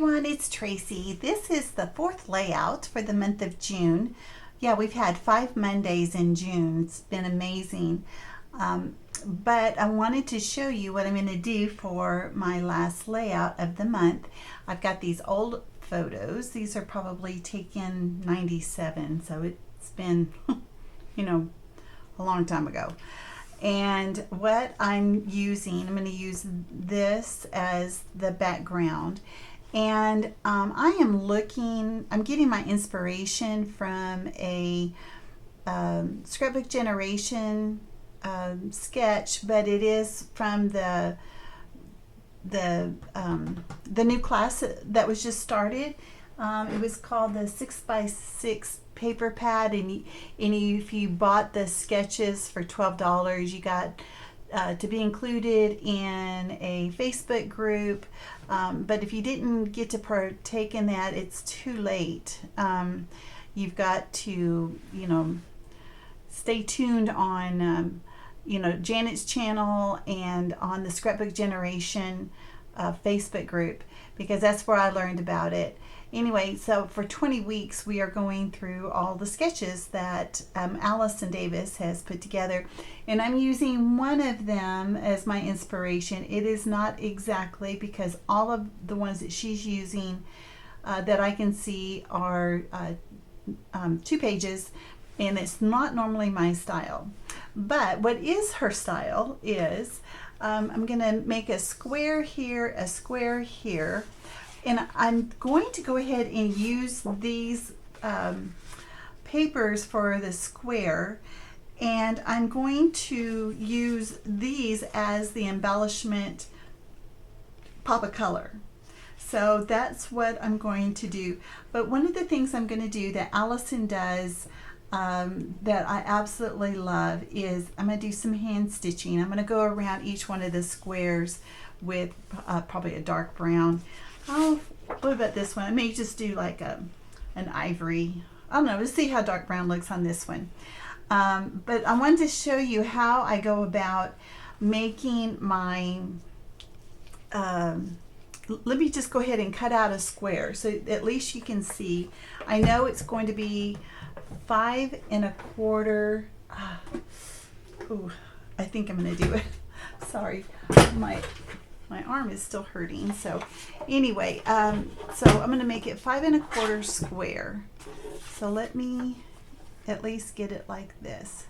everyone, it's Tracy. This is the fourth layout for the month of June. Yeah, we've had 5 Mondays in June. It's been amazing. But I wanted to show you what I'm going to do for my last layout of the month. I've got these old photos. These are probably taken 97, so it's been, a long time ago. And what I'm going to use this as the background. And I'm getting my inspiration from a Scrapbook Generation sketch, but it is from the new class that was just started. It was called the 6x6 paper pad, and if you bought the sketches for $12, you got to be included in a Facebook group. But if you didn't get to partake in that, it's too late. You've got to, stay tuned on, Janet's channel and on the Scrapbook Generation Facebook group, because that's where I learned about it. Anyway, so for 20 weeks, we are going through all the sketches that Allison Davis has put together. And I'm using one of them as my inspiration. It is not exactly, because all of the ones that she's using that I can see are 2 pages, and it's not normally my style. But what is her style is I'm going to make a square here, a square here. And I'm going to go ahead and use these papers for the square, and I'm going to use these as the embellishment pop of color. So that's what I'm going to do. But one of the things I'm going to do that Allison does that I absolutely love is I'm going to do some hand stitching. I'm going to go around each one of the squares with probably a dark brown. Oh, what about this one? I may just do like an ivory. I don't know. Let's see how dark brown looks on this one. But I wanted to show you how I go about making my, let me just go ahead and cut out a square so at least you can see. I know it's going to be 5 1/4. Ooh, I think I'm going to do it. Sorry, my arm is still hurting. So anyway, so I'm going to make it 5 1/4 square. So let me at least get it like this.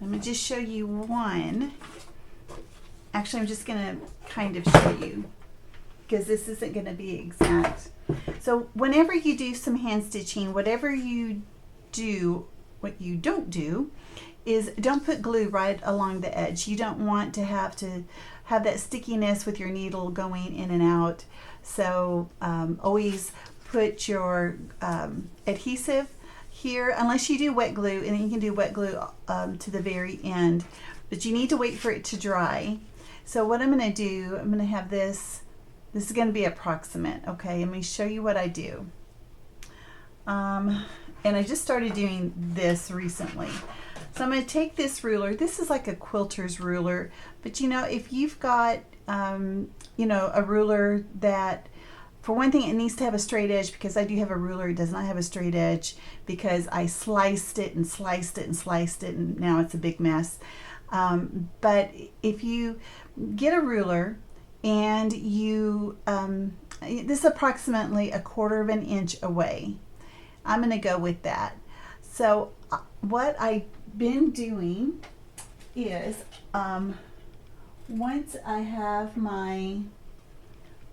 Let me just show you one. Actually, I'm just going to kind of show you, because this isn't going to be exact. So whenever you do some hand stitching, whatever you do, what you don't do is don't put glue right along the edge. You don't want to have that stickiness with your needle going in and out. So always put your adhesive here, unless you do wet glue, and then you can do wet glue to the very end, but you need to wait for it to dry. So what I'm going to do, I'm going to have this is going to be approximate. Okay, let me show you what I do. And I just started doing this recently. So I'm going to take this ruler. This is like a quilter's ruler, but if you've got a ruler that, for one thing, it needs to have a straight edge, because I do have a ruler that does not have a straight edge, because I sliced it and sliced it and sliced it, and now it's a big mess. But if you get a ruler and you, this is approximately 1/4 inch away, I'm going to go with that. So what I've been doing is once I have my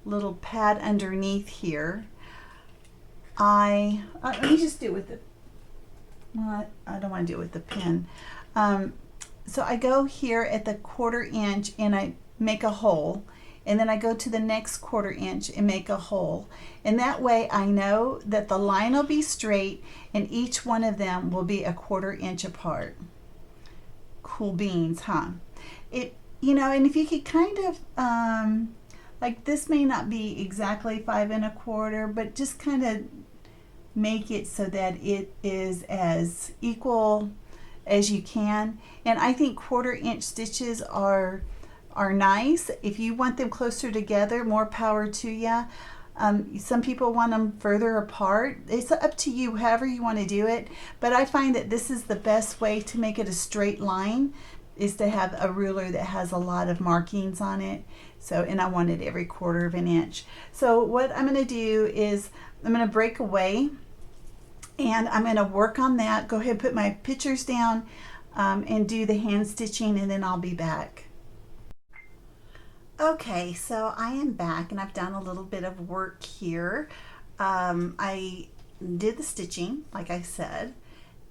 little pad underneath here, let me just do it with the, well, I don't want to do it with the pen. So I go here at the 1/4 inch and I make a hole, and then I go to the next 1/4 inch and make a hole. And that way I know that the line will be straight and each one of them will be 1/4 inch apart. Cool beans, huh? And if you could kind of, like, this may not be exactly 5 1/4, but just kind of make it so that it is as equal as you can. And I think 1/4 inch stitches are nice. If you want them closer together, more power to you. Some people want them further apart. It's up to you, however you want to do it. But I find that this is the best way to make it a straight line, is to have a ruler that has a lot of markings on it. So, and I want it every 1/4 inch. So what I'm going to do is I'm going to break away and I'm going to work on that. Go ahead and put my pictures down and do the hand stitching, and then I'll be back. Okay, so I am back and I've done a little bit of work here. I did the stitching, like I said,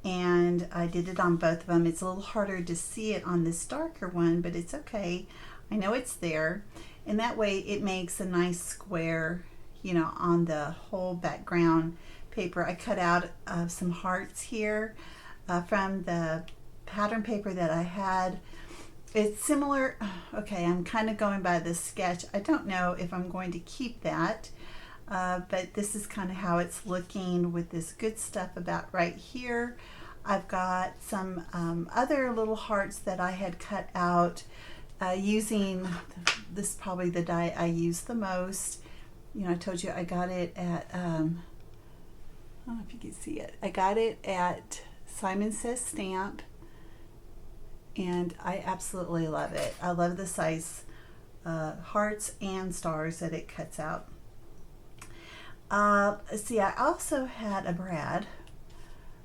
and I did it on both of them. It's a little harder to see it on this darker one, but it's okay. I know it's there, and that way it makes a nice square, you know, on the whole background paper. I cut out some hearts here from the pattern paper that I had. It's similar. Okay, I'm kind of going by this sketch. I don't know if I'm going to keep that, but this is kind of how it's looking with this good stuff about right here. I've got some other little hearts that I had cut out using this, probably the die I use the most. You know, I told you I got it at, I don't know if you can see it. I got it at Simon Says Stamp, and I absolutely love it. I love the size hearts and stars that it cuts out. See, I also had a brad.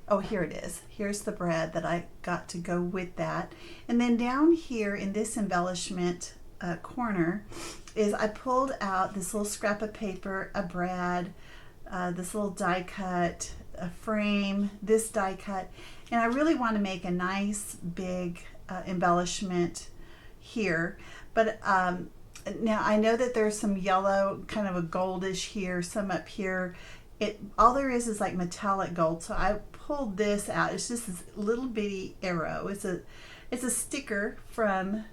Oh, here it is. Here's the brad that I got to go with that. And then down here in this embellishment corner is I pulled out this little scrap of paper, a brad, this little die cut, a frame, this die cut, and I really want to make a nice big embellishment here. But now I know that there's some yellow, kind of a goldish here, some up here. All there is like metallic gold, so I pulled this out. It's just this little bitty arrow. It's a sticker from,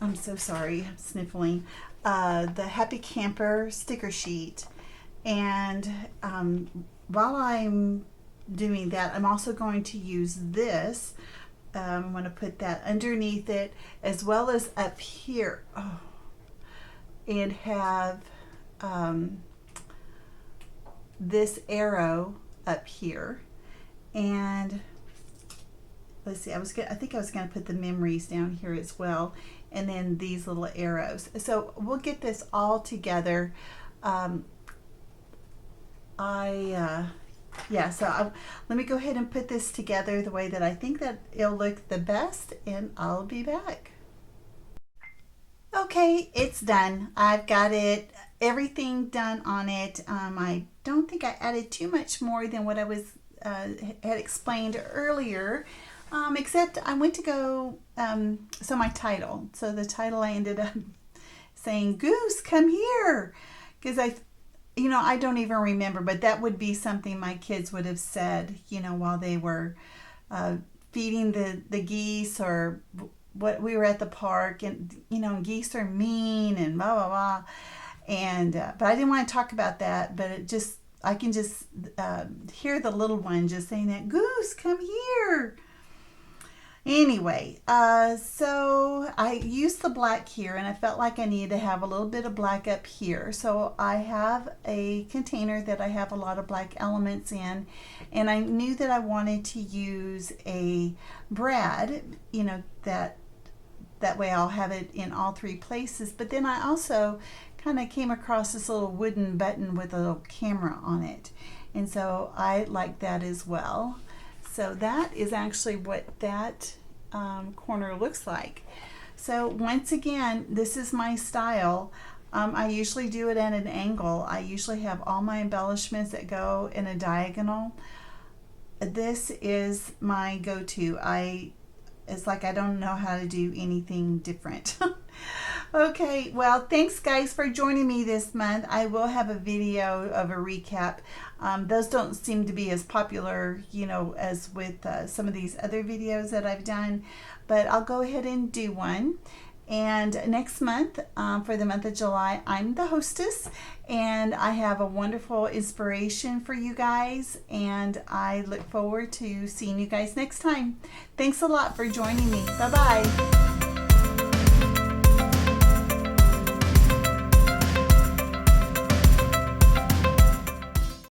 I'm so sorry, I'm sniffling, the Happy Camper sticker sheet. And while I'm doing that, I'm also going to use this. I'm going to put that underneath it, as well as up here, and have this arrow up here. And let's see, I think I was going to put the memories down here as well, and then these little arrows. So we'll get this all together. Let me go ahead and put this together the way that I think that it'll look the best, and I'll be back. Okay, it's done. I've got everything done on it. I don't think I added too much more than what I was had explained earlier, except I went to go, so my title. So the title, I ended up saying, "Goose, come here," because I don't even remember, but that would be something my kids would have said, while they were feeding the geese, or what, we were at the park, and geese are mean and blah blah blah, and but I didn't want to talk about that. But I can just hear the little one just saying that, "Goose, come here." Anyway, so I used the black here, and I felt like I needed to have a little bit of black up here. So I have a container that I have a lot of black elements in, and I knew that I wanted to use a brad, that way I'll have it in all three places. But then I also kind of came across this little wooden button with a little camera on it, and so I like that as well. So that is actually what that corner looks like. So once again, this is my style. I usually do it at an angle. I usually have all my embellishments that go in a diagonal. This is my go-to. It's like I don't know how to do anything different. Okay, well, thanks guys for joining me this month. I will have a video of a recap. Those don't seem to be as popular, as with some of these other videos that I've done, but I'll go ahead and do one. And next month, for the month of July, I'm the hostess, and I have a wonderful inspiration for you guys, and I look forward to seeing you guys next time. Thanks a lot for joining me. Bye-bye.